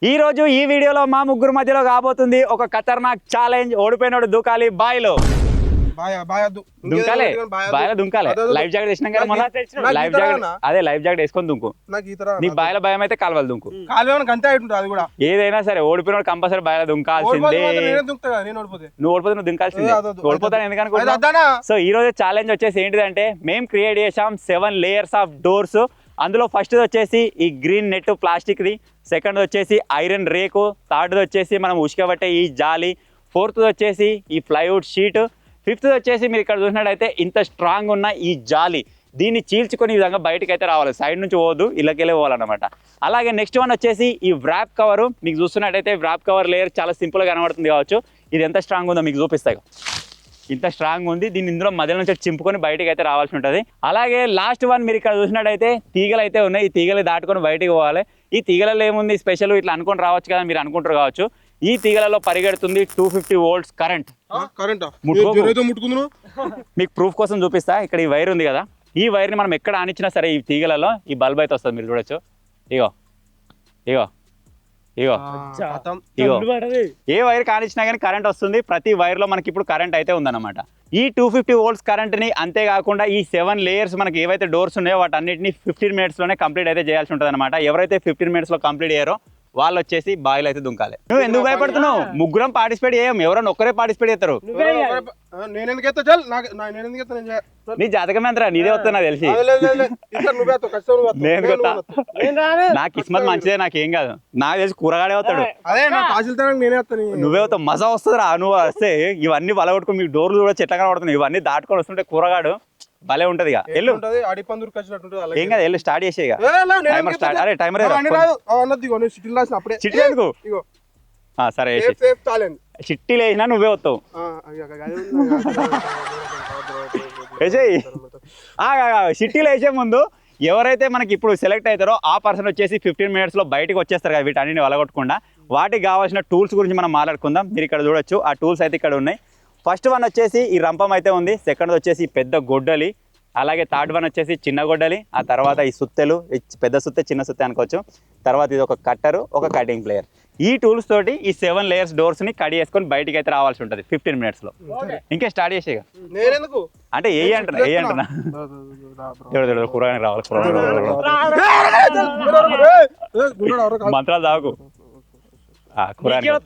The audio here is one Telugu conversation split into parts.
ఈ రోజు ఈ వీడియోలో మా ముగ్గురు మధ్యలో కాబోతుంది ఒక ఖతర్నాక్ ఛాలెంజ్. ఓడిపోయినోడు దూకాలి బాయిలో. దుంకాలే బాయిలో దుంకాలే. లైఫ్ జాకెట్ వేసినాం కదా మొన్న. లైఫ్ జాకెట్ అదే లైఫ్ జాకెట్ వేసుకొని దుంకు. నీకు బాయిలో భయం అయితే కాలువలు దుంకు. ఏదైనా సరే ఓడిపోయినోడు కంపల్సరీ బాయిలో దుంకాల్సిందే. నువ్వు ఓడిపోతే నువ్వు దుంకాల్సిందే. ఓడిపోతాను ఎందుకనుకుంటున్నా. సో ఈ రోజు ఛాలెంజ్ వచ్చేసి ఏంటిదంటే మేము క్రియేట్ చేసాం 7 లేయర్స్ ఆఫ్ డోర్స్. అందులో ఫస్ట్ వచ్చేసి ఈ గ్రీన్ నెట్ ప్లాస్టిక్ది, సెకండ్ వచ్చేసి ఐరన్ రేకు, థర్డ్ వచ్చేసి మనం ఉసుకబట్టే ఈ జాలి, ఫోర్త్ వచ్చేసి ఈ ప్లైవుడ్ షీట్, ఫిఫ్త్ వచ్చేసి మీరు ఇక్కడ చూసినట్టయితే ఇంత స్ట్రాంగ్ ఉన్న ఈ జాలి. దీన్ని చీల్చుకొని ఈ విధంగా బయటకు అయితే రావాలి, సైడ్ నుంచి పోవద్దు, ఇళ్ళకెళ్ళి పోవాలన్నమాట. అలాగే నెక్స్ట్ వన్ వచ్చేసి ఈ వ్రాప్ కవర్. మీకు చూస్తున్నట్టయితే వ్రాప్ కవర్ లేయర్ చాలా సింపుల్గా కనబడుతుంది కావచ్చు. ఇది ఎంత స్ట్రాంగ్ ఉందో మీకు చూపిస్తాయి. ఇంత స్ట్రాంగ్ ఉంది. దీన్ని ఇందులో మధ్య నుంచి చింపుకొని బయటకు అయితే రావాల్సి ఉంటుంది. అలాగే లాస్ట్ వన్ మీరు ఇక్కడ చూసినట్టయితే తీగలు అయితే ఉన్నాయి. ఈ తీగలు దాటుకొని బయటకు పోవాలి. ఈ తీగలలో ఏముంది స్పెషల్, ఇట్లా అనుకొని రావచ్చు కదా మీరు అనుకుంటారు కావచ్చు. ఈ తీగలలో పరిగెడుతుంది 250 volts కరెంట్. మీకు ప్రూఫ్ కోసం చూపిస్తా. ఇక్కడ ఈ వైర్ ఉంది కదా, ఈ వైర్ని మనం ఎక్కడ ఆనిచ్చినా సరే ఈ తీగలలో ఈ బల్బ్ అయితే వస్తుంది. మీరు చూడొచ్చు. ఇగో ఇగో ఇగో ఇగో ఏ వైర్ కానిచ్చినా కానీ కరెంట్ వస్తుంది. ప్రతి వైర్లో మనకి ఇప్పుడు కరెంట్ అయితే ఉందన్నమాట. ఈ 250 volts కరెంట్ని, అంతేకాకుండా ఈ 7 లేయర్స్ మనకి ఏవైతే డోర్స్ ఉన్నాయో వాటన్నిటిని 15 minutesలోనే కంప్లీట్ అయితే చేయాల్సి ఉంటుంది అనమాట. ఎవరైతే 15 minutesలో కంప్లీట్ అయ్యారో వాళ్ళు వచ్చేసి బాయిల్ అయితే దుంకాలి. నువ్వు ఎందుకు భయపడుతున్నావు? ముగ్గురం పార్టిసిపేట్ చేయం, ఎవరైనా ఒక్కరే పార్టిసిపేట్ చేస్తారు. నీ జాతకం ఎంతరా, నీదే వస్తా నాకు తెలిసి. నా కిస్మత్ మంచిదే, నాకేం కాదు. నాకు తెలిసి కూరగాడే వస్తాడు. నువ్వే వస్తావు, మజా వస్తుందిరా. నువ్వు వస్తే ఇవన్నీ బలగొట్టుకుని మీకు డోర్లు చూడొచ్చు ఎట్లా కనబడుతున్నాయి. ఇవన్నీ దాటుకొని వస్తుంటే కూరగాడు భలే ఉంటది. ఏం కదా, వెళ్ళు స్టార్ట్ చేసే. అరే టైమర్ చిట్టి ఎందుకు? సరే చిట్టీలు వేసినా నువ్వే వస్తావు. చిట్టీలు వేసే ముందు ఎవరైతే మనకి ఇప్పుడు సెలెక్ట్ అవుతారో ఆ పర్సన్ వచ్చేసి 15 minutesలో బయటకు వచ్చేస్తారు కదా, వీటన్నిటిని వలగొట్టకుండా. వాటికి కావాల్సిన టూల్స్ గురించి మనం మాట్లాడుకుందాం. మీరు ఇక్కడ చూడొచ్చు, ఆ టూల్స్ అయితే ఇక్కడ ఉన్నాయి. ఫస్ట్ వన్ వచ్చేసి ఈ రంపం అయితే ఉంది, సెకండ్ వచ్చేసి పెద్ద గొడ్డలి, అలాగే థర్డ్ వన్ వచ్చేసి చిన్న గొడ్డలి, ఆ తర్వాత ఈ సుత్తెలు, పెద్ద సుత్తె చిన్న సుత్తె అనుకోవచ్చు. తర్వాత ఇది ఒక కట్టరు, ఒక కటింగ్ ప్లేయర్. ఈ టూల్స్ తోటి ఈ 7 లేయర్స్ డోర్స్ని కట్ చేసుకొని బయటికి అయితే రావాల్సి ఉంటుంది 15 minutesలో. ఇంకే స్టార్ట్ చేసేగా అంటే ఏ అంటున్నా కూరగాయలు రావాలి. మంత్రాలు తాగు,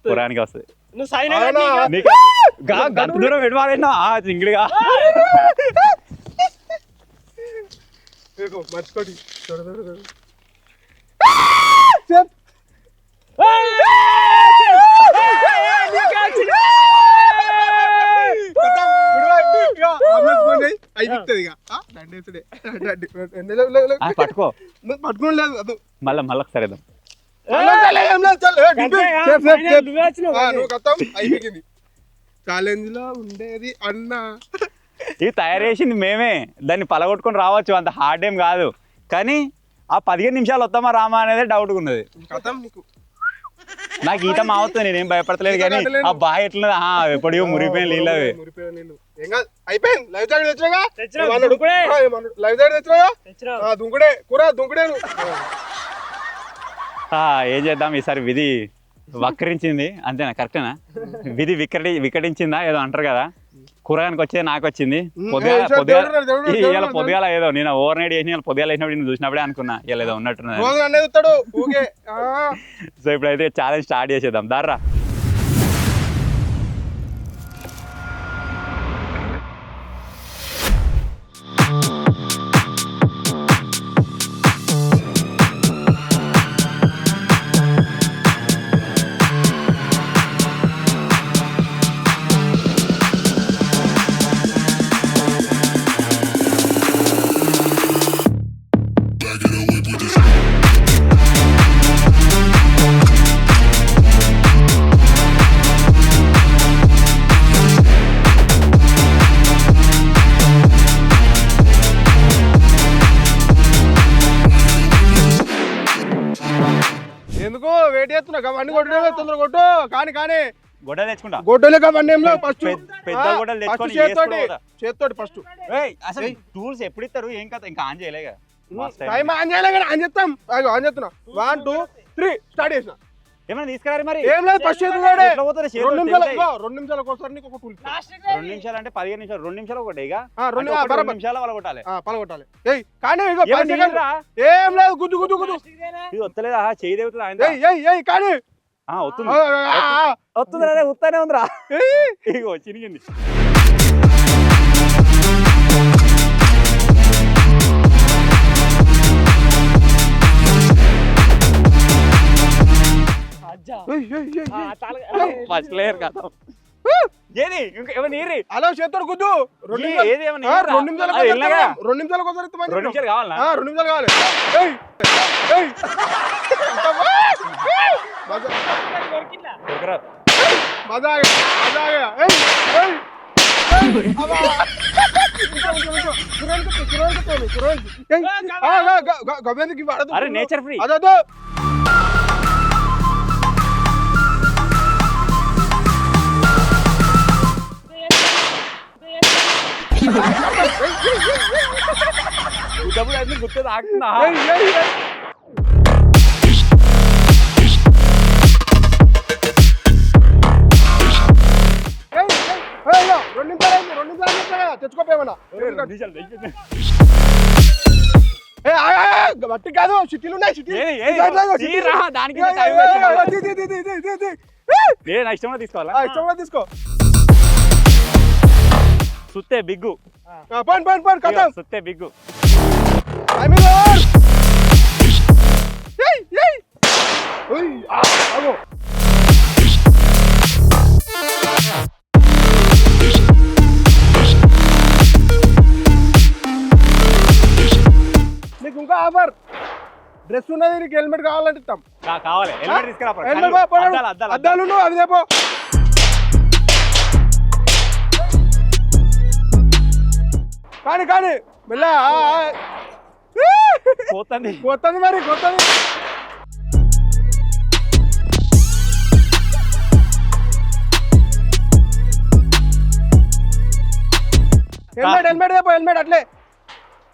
కూరగాయనికి వస్తుంది. గంత దూరం పెట్టుకోవాలన్నా సింగిల్గా పట్టుకో. మళ్ళా సరే ఛాలెంజ్ లో ఉండేది అన్న. ఇది తయారు చేసింది మేమే, దాన్ని పలగొట్టుకొని రావచ్చు, అంత హార్డ్ ఏం కాదు. కానీ ఆ 15 నిమిషాలు వస్తామా రామా అనేది డౌట్గా ఉన్నది. నాకు ఈత మావుతుంది, నేనేం భయపడతలేదు. కానీ ఆ బాగా ఎట్లా ఎప్పుడో మురిగిపోయిన నీళ్ళు అవి. ఏం చేద్దాం, ఈసారి విధి వక్రించింది అంతేనా, కరెక్టేనా? విధి వికటించిందా ఏదో అంటారు కదా. కూరగాయనికి వచ్చేది నాకు వచ్చింది. పొద్దుగాల ఏదో నేను ఓవర్ నైట్ చేసిన పొద్దుగాల వేసినప్పుడు నేను చూసినప్పుడే అనుకున్నా ఇలా ఏదో ఉన్నట్టున్నది. సో ఇప్పుడైతే ఛాలెంజ్ స్టార్ట్ చేసేద్దాం దారా. ఎందుకు వెయిట్ చేస్తున్నా, అవన్నీ కొట్టు, తొందర కొట్టు. కానీ గొడ్డలు తెచ్చుకుంటా, గొడ్డలు అవన్నీ ఫస్ట్ పెద్ద గొడ్డలు తెచ్చుకొని చేత్తోటి ఫస్ట్. అసలు టూల్స్ ఎప్పుడు ఇస్తారు? ఏం కదా ఇంకా ఆన్ చేయలేగా, టైం ఆన్ చేయలే కానీ ఆన్ చేస్తాం. ఆన్ చేస్తున్నా. 1 2 3 స్టార్ట్ చేసిన. ఏమైనా తీసుకురారు మరి ఏం లేదు ఫస్ట్ చేతున్నాడే ఎట్లా పోతారు? 2 నిమిషాలు 2 నిమిషాలకు ఒకసారి నీకు ఒక టూల్ 2 నిమిషాలు అంటే 15 నిమిషాలు 2 నిమిషాలు ఒకటి ఇక 2 నిమిషాలు వాళ్ళ కొట్టాలి పలగొట్టాలి. ఏయ్ కానీ ఇగో 10 సెకండ్లు ఏం లేదు గుద్దు గుద్దు గుద్దు ఇది వస్తలేదా చేయి దేవుతుంది ఆయన ఏయ్ కానీ వస్తుంది వస్తుంది వస్తానే ఉందిరా ఇగో చినిగింది. ఫస్ట్ లేయర్ కదా ఏది ఏమని అలా చేస్తాడు గుద్దు 2 నిమిషాలకు ఒకసారి 2 నిమిషాలు కావాలా 2 నిమిషాలు కావాలి. అరే నేచర్ ఫ్రీ అదో డబ్బులు అన్ని గుర్తు తాకుతున్నా తెచ్చుకోపోయేమన్నా బట్టి కాదు సిటీలు ఉన్నాయి ఇష్టమా తీసుకోవాలా తీసుకో సుత్తే బిగ్గు సుత్తే బిగ్గు నీకు ఇంకా ఆఫర్ డ్రెస్ ఉన్నది నీకు హెల్మెట్ కావాలంటే ఇస్తాం. కావాలి హెల్మెట్ తీసుకురా అద్దాలు అవి దేపో కానీ మెల్ల పోతుంది మరి పోతుంది. హెల్మెట్ దేపో హెల్మెట్ అట్లే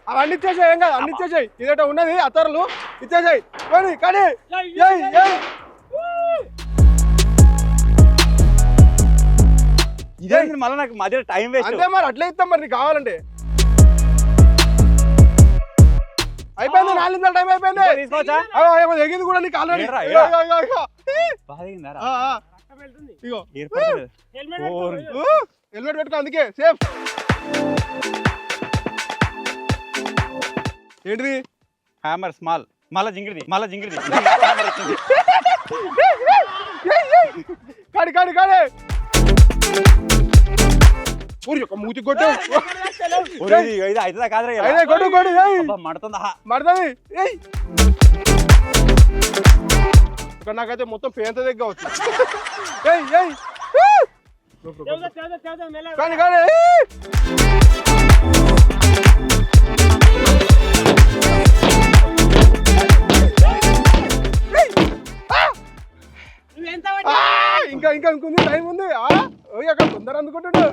అవన్నీ ఇచ్చేసాయి ఏం కాదు అన్ని ఇచ్చేసాయి ఇదేటో ఉన్నది అత్తరులు ఇచ్చేసాయి కానీ ఇదే మళ్ళీ నాకు మధ్య టైం వేస్ట్ అంతే మరి అట్లే ఇస్తాం మరి నీకు కావాలంటే అయిపోయింది 4 నిమిషాలు టైం అయిపోయింది తీసుకోవచ్చా ఎగింది కూడా నీకు ఆల్రెడీ ఇగో హెల్మెట్ పెట్టుకో అందుకే సేఫ్. ఏంటిది హ్యామర్ స్మాల్ మళ్ళా జింగిరిది కాడి ఊరి ఒక మూతి కొట్టు మడుతుంది ఇక్కడ నాకైతే మొత్తం పేంత దగ్గర వచ్చు కానీ ఇంకా ఇంకొంది టైం ఉంది అక్కడ తొందర అందుకుంటాడు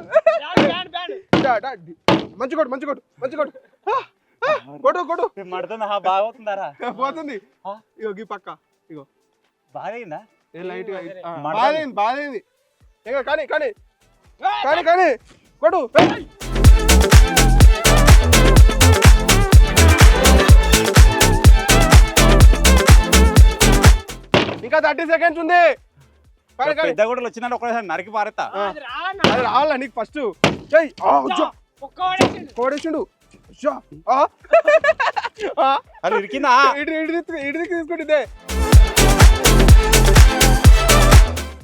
మంచి కొట్టు బాగుతుందారా పోతుంది ఇగో ఈ పక్క ఇగో బాగా లైట్ బాధైంది కానీ కొట్టు ఇంకా 30 సెకండ్స్ ఉంది. పెద్ద గొడవలు వచ్చిన ఒకసారి నరికి పారేస్తా రావాలా నీకు ఫస్ట్ కోడేసిండు అది ఇరికిందా ఇడి తీసుకుంటుందే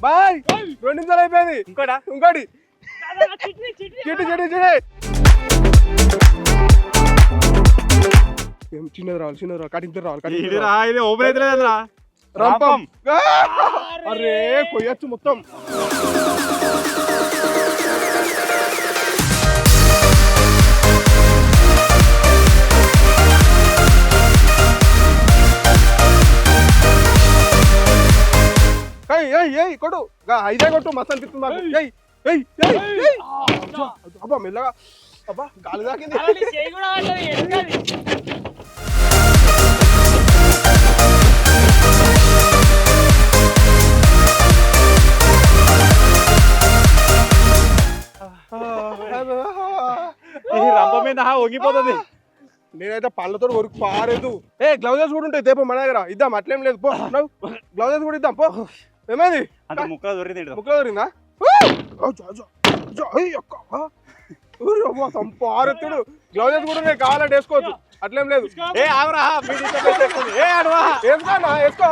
బాయ్ 2 నిమిషాలు అయిపోయింది ఇంకోటి చిన్నది రావాలి కటింగ్ రావాలి ఓపెన్ అయితే రంపం అరే కొయ్యచ్చు మొత్తం కొట్టు 5 కొట్టు మస్తు అనిపిస్తుంది అబ్బా మెల్లగా అబ్బా గాలి తాకింది వంగిపోతుంది. నేనైతే పళ్ళతో కొరికి పారేదు. ఏ గ్లౌజెస్ కూడా ఉంటాయి తేపో మన దగ్గర, ఇద్దాం అట్లేం లేదు. పో గ్లౌజెస్ కూడా ఇద్దాం పో. ఏమైంది అంటే ముక్కలు దొరికింది. ముక్కలు దొరికిందా? పారెత్తుడు గ్లౌజెస్ కూడా నేను కావాలంటే వేసుకోవచ్చు, అట్లేం లేదు. వేసుకో.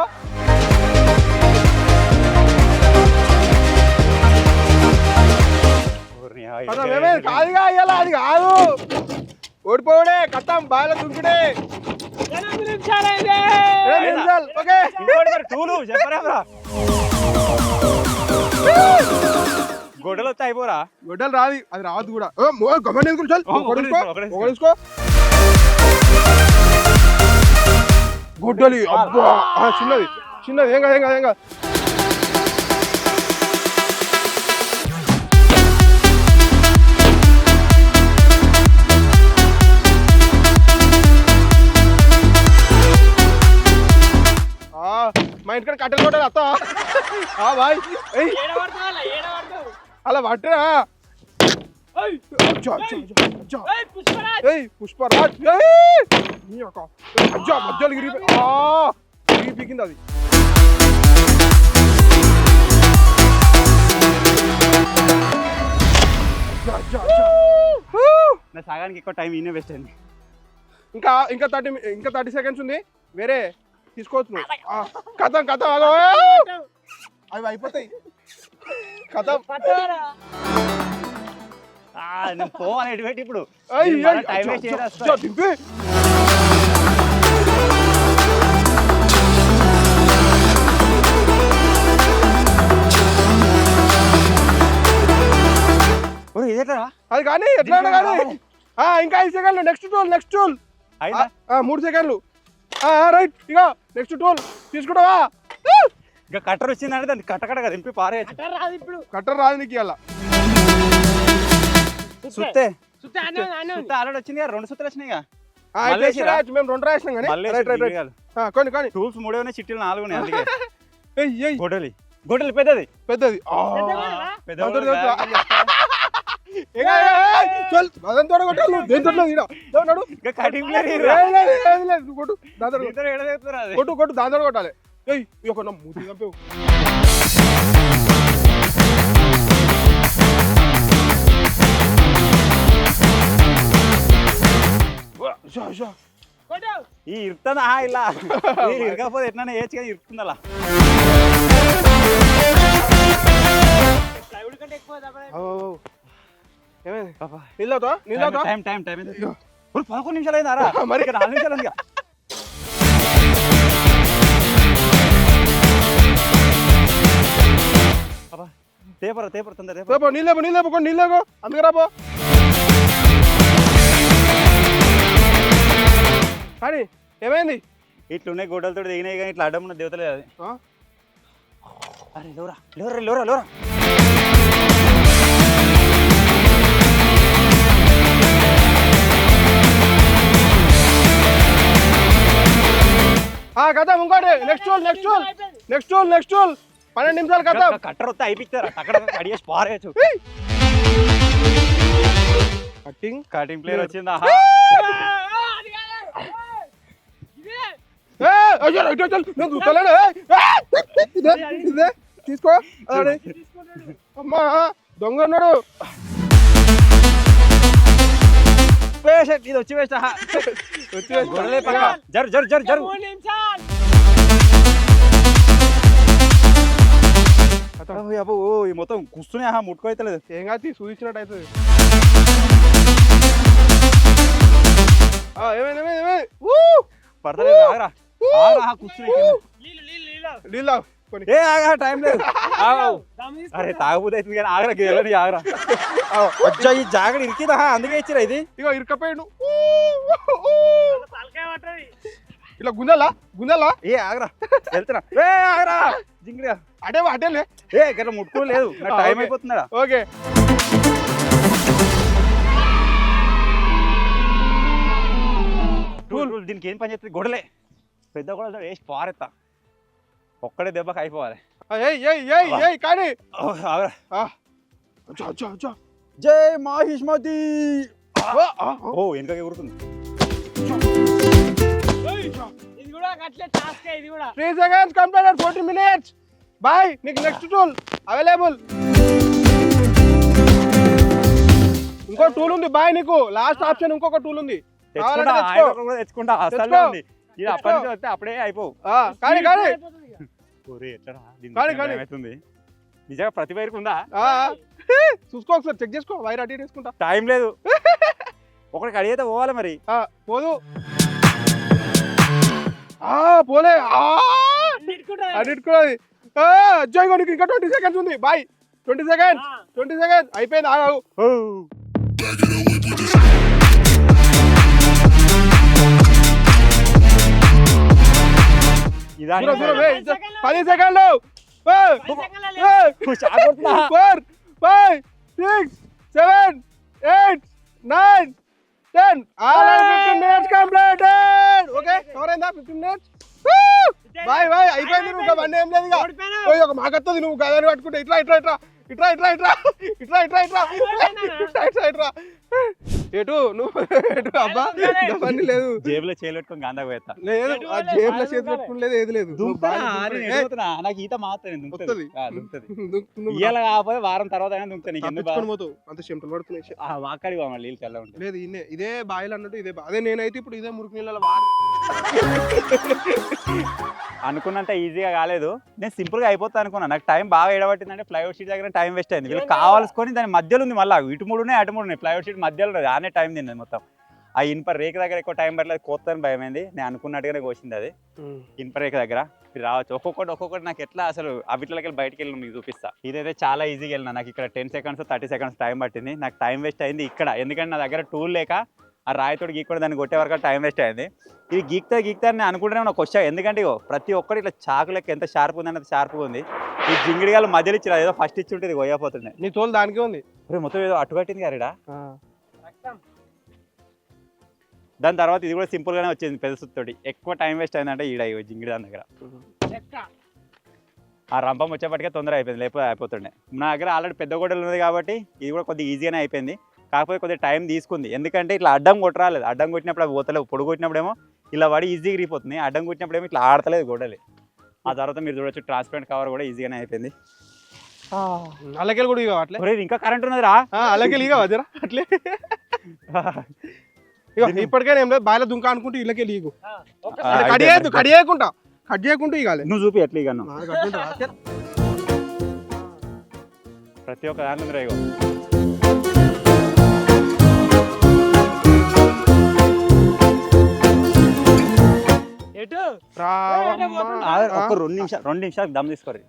కాదుగా అయ్యాలా, అది కాదు. ఓడిపోవడే కట్టం బాగా దుంకుడే. గొడ్డలు వస్తే అయిపోరా. గొడ్డలు రాదు, అది రాదు కూడా. గొడ్డలి అబ్బా చిన్నది చిన్నది, ఏం కాదు ఏం కాదు ఏం కాదు. మా ఇంటికాడ కట్టెలు కొట్టాలి అత్త. బాయ్ అలా పట్టినా. పుష్పరాజ్ మధ్యలో పీకింది అది. నా సాగానికి ఎక్కువ టైం ఈయన వేస్ట్ అయింది. ఇంకా 30 సెకండ్స్ ఉంది, వేరే తీసుకోవచ్చు నువ్వు. కథం అవి అయిపోతాయి. కథం పోవాలి ఇప్పుడు. దింపి అది కానీ ఎట్లా కానీ. ఇంకా 5 సెకండ్లు. నెక్స్ట్ టూల్ 3 సెకండ్లు. రైట్. ఇక నెక్స్ట్ టూల్ తీసుకుంటావా? ఇక కట్టర్ వచ్చిందంటే దాన్ని కట్టకడగా దింపి పారేయచ్చు. కట్టర్ రాదు నీకు ఇలా. సుత్తే ఆల్రెడీ వచ్చింది కదా, 2 సుత్తులు వచ్చినాయి. మేము 2 రాసినాం కానీ కొన్ని టూల్స్ 3 ఉన్నాయి, చిట్టీలు 4 ఉన్నాయి. అందుకే గొడ్డలి పెద్దది పెద్దది. కొట్టు దాంతో కొట్టాలి. మూతి చంపేవు. ఈ ఇరుతుందా ఇలా ఇరకపోతే ఎట్లా వేయచ్చు కానీ ఇరుతుంది అలా. నీళ్ళతో 11 నిమిషాలు అయిందారా? మరి 4 నిమిషాలు ఉంది. తేపర తొందర నీళ్ళేపో అందుకు రాపో. కానీ ఏమైంది? ఇట్లున్నాయి గొడ్డలతో దిగినాయి కానీ ఇట్లా అడ్డం ఉన్న దేవతలేదు అది. అరే లోరా కదా ఇంకోటి. నెక్స్ట్ టూల్ 12 నిమిషాలు కదా. కట్టర్ వస్తే అయిపిస్తారా? అక్కడ కడిగేసి పారేయచ్చు. కటింగ్ ప్లేయర్ వచ్చిందా? తీసుకో. అమ్మా దొంగ ఉన్నాడు. ఇది వచ్చి వేస్తా. జరు ఈ మొత్తం కూర్చునే ముట్టుకో అవుతలేదు. ఏం కాదు చూసినట్టు అవుతుంది. పడతలేదు. కూర్చునే టైం లేదు. అరే తాగబోతే అవుతుంది కానీ ఆగరా. వచ్చా ఈ జాగడ ఇరికిదా, అందుకే ఇచ్చిరా ఇది. ఇక ఇరకపోయాడు ఇలా గుంజాలా. ఆగరా వెళ్తున్నా. ఆగరా జింగిరా. అటేలే. గట్లా ముట్టుకోలేదు, టైం అయిపోతుందా. ఓకే దీనికి ఏం పని చేస్తుంది? గొడలే పెద్ద గొడవ వేసి పారెత్తా. ఒక్కడే దెబ్బకి అయిపోవాలి. కానీ జై మాహిష్మతి. ఓ వెనక ఎగురుతుంది. 3 seconds completed, 40 minutes. Bye. నీకు నెక్స్ట్ టూల్ అవైలబుల్. ఇంకో టూల్ ఉంది బాయ్ నీకు. లాస్ట్ ఆప్షన్ ఇంకొక టూల్ ఉంది. తెచ్చుకుంటా అసలు ఇది అప్పటి నుంచి వస్తే అప్పుడే అయిపోవు. కానీ అవుతుంది నిజంగా ప్రతి వైరుకు ఉందా చూసుకో ఒకసారి చెక్ చేసుకో. వైర్ అటు వేసుకుంటా. టైం లేదు. ఒకరికి అడిగితే పోవాలి మరి. పోదు పోలే అన్నిటికున్నది. అజ్జాయ్ నీకు ఇంకా 20 seconds ఉంది. బాయ్ 20 seconds అయిపోయింది. ఆగు. ఇదాని 10 seconds. 4 5 6 7 8 9 10. 15 minutes completed. ఓకే ఎవరైందా 15 minutes. బాయ్ అయిపోయింది. నువ్వు అవన్నీ ఏం లేదు. ఒక మాకత్తది నువ్వు గదాన్ని పట్టుకుంటే ఇట్లా ఎటు నువ్వు ఎటు అబ్బా అవన్నీ లేదు. జేబులో చేలు పెట్టుకొని గాందా పోయేస్తా. లేదు ఆ జేబులో చేతులు పెట్టుకుని లేదు ఏది లేదు. నాకు ఈత మాత్రం ఇయ్యాల కాకపోతే వారం తర్వాత పోతావు. అంత చెమటలు పడుతున్నాయి. వాకాడి నీళ్ళు చల్ల ఉంటుంది. లేదు ఇదే బాయిలు అన్నట్టు ఇదే అదే నేనైతే ఇప్పుడు ఇదే మురికి నీళ్ళ అనుకున్నంత ఈజీగా కాలేదు. నేను సింపుల్ గా అయిపోతా అనుకున్నా. నాకు టైం బాగా ఎడబట్టిందంటే ఫ్లైఓవర్ షీట్ దగ్గర టైం వేస్ట్ అయింది. వీళ్ళు కావాల్సుకొని దాని మధ్యలో ఉంది. మళ్ళీ ఇటు 3 ఉన్నాయి అటు 3 ఉన్నాయి. ఫ్లైఓవర్ షీట్ మధ్యలో ఉన్నది. ఆనే టైం తిన్నది మొత్తం. ఆ ఇనుప రేఖ దగ్గర ఎక్కువ టైం పట్టలేదు. కోత్తని భయమైంది. నేను అనుకున్నట్టుగానే కోసింది అది ఇనుప రేఖ దగ్గర. మీరు రావచ్చు. ఒక్కొక్కటి నాకు ఎట్లా అసలు అవిట్లకి బయటకు వెళ్ళి మీకు చూపిస్తా. ఇదైతే చాలా ఈజీగా వెళ్ళినా. నాకు ఇక్కడ 10 seconds 30 seconds టైం పట్టింది. నాకు టైం వేస్ట్ అయింది ఇక్కడ. ఎందుకంటే నా దగ్గర టూల్ లేక ఆ రాయితోటి గీక్కొని దాన్ని కొట్టే వరకు టైం వేస్ట్ అయింది. ఇది గీక్తా అని అనుకుంటేనే నాకు వచ్చా. ఎందుకంటే ప్రతి ఒక్కటి ఇట్లా చాకు లెక్క ఎంత షార్ప్ ఉంది అనేది షార్ప్గా ఉంది. ఈ జింగిడిగాలు మధ్యలో ఇచ్చి ఏదో ఫస్ట్ ఇచ్చి ఉంటుంది కొయ్యపోతుండే. నీ తోలు దానికే ఉంది. మొత్తం ఏదో అటు కట్టింది గారిడా. దాని తర్వాత ఇది కూడా సింపుల్ గానే వచ్చింది. పెద్ద సుత్తోటి ఎక్కువ టైం వేస్ట్ అయిందంటే ఈడ జింగిడి దాని దగ్గర. ఆ రంపం వచ్చేప్పటికే తొందర అయిపోయింది. లేకపోతే అయిపోతుండే. నా దగ్గర ఆల్రెడీ పెద్ద గొడ్డలు ఉంది కాబట్టి ఇది కూడా కొద్దిగా ఈజీగానే అయిపోయింది. కాకపోతే కొద్దిగా టైం తీసుకుంది. ఎందుకంటే ఇట్లా అడ్డం కొట్టరాలేదు. అడ్డం కొట్టినప్పుడు అవి పోతలేవు. పొడుగు కొట్టినప్పుడేమో ఇలా పడి ఈజీగా రిగిపోతుంది. అడ్డం కొట్టినప్పుడేమో ఇట్లా ఆడతలేదు గొడ్డలి. ఆ తర్వాత మీరు చూడొచ్చు ట్రాన్స్పరెంట్ కవర్ కూడా ఈజీగానే అయిపోయింది. అల్లకెళ్ళి కూడా ఇక అట్లే ఇంకా కరెంట్ ఉన్నదిరా. అల్లకెళ్ళి ఇక వదిరా అట్లే. ఇప్పటికైనా ఏం లేదు. బాయిల దుంక అనుకుంటే ఇళ్ళకెళ్ళి ఇగు కట్ చేయకుండా ఇవ్వాలి. నువ్వు చూపి ఎట్లా ఇక ప్రతి ఒక్క దాంట్లో ఉంది రేగో. ఒక 2 నిమిషాలు దమ్ తీసుకోరు.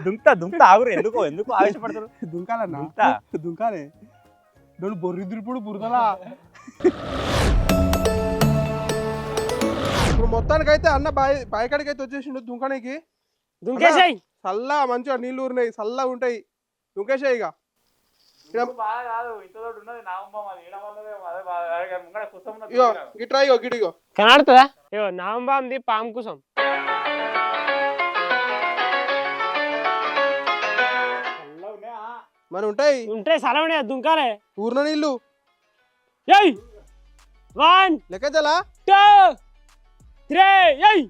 దుంకుతా ఆగురు. ఎందుకు ఆవేశపడతారు. దుంకాలే బొర్రిద్దురుపుడు బురదలా. ఇప్పుడు మొత్తానికైతే అన్న బాయికాడికి అయితే వచ్చేసిండు దుంకడానికి. దుంకేసాయి చల్లా మంచిగా నీళ్ళు ఊరినాయి. చల్లగా ఉంటాయి. దుంకేసాయి. ఇక కనడుతుందా? నాంబాంది పాము కోసం. మరి ఉంటాయి సలవనే దుంకాలే. ఊరిన నీళ్ళు 1 లెక్క చలా 2 3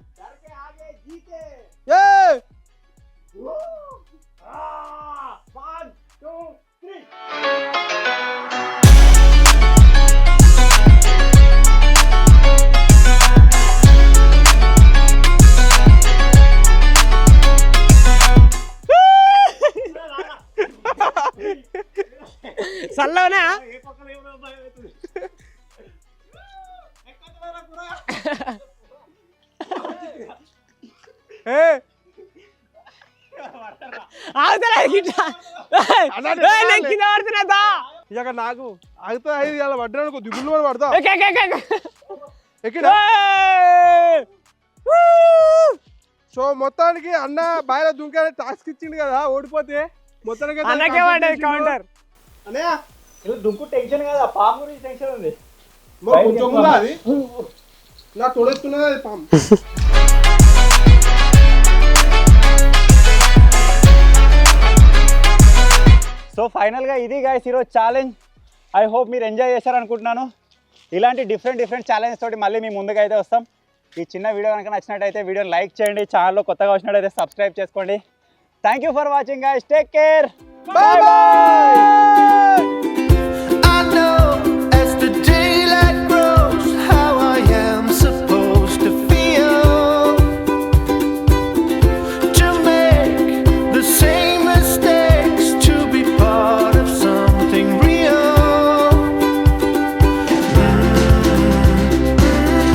సల్లవనా? ఇక నాకు ఆగుతా ఇలా పడ్డాను దిగులు పడతా. సో మొత్తానికి అన్న బాయిలో దుంకాలని టాస్క్ ఇచ్చిండు కదా. ఓడిపోతే మొత్తానికి దుంకు టెన్షన్ కదా. పాము గురించి టెన్షన్ ఉంది. అది నా తోడెత్తున్నది అది పాము. సో ఫైనల్గా ఇది గైస్ ఈరోజు ఛాలెంజ్. ఐ హోప్ మీరు ఎంజాయ్ చేశారనుకుంటున్నాను. ఇలాంటి డిఫరెంట్ ఛాలెంజ్ తోటి మళ్ళీ మీ ముందుకు అయితే వస్తాం. ఈ చిన్న వీడియో కనుక నచ్చినట్టయితే వీడియోని లైక్ చేయండి, ఛానల్లో కొత్తగా వచ్చినట్టయితే సబ్స్క్రైబ్ చేసుకోండి. Thank you for watching guys, take care, bye bye.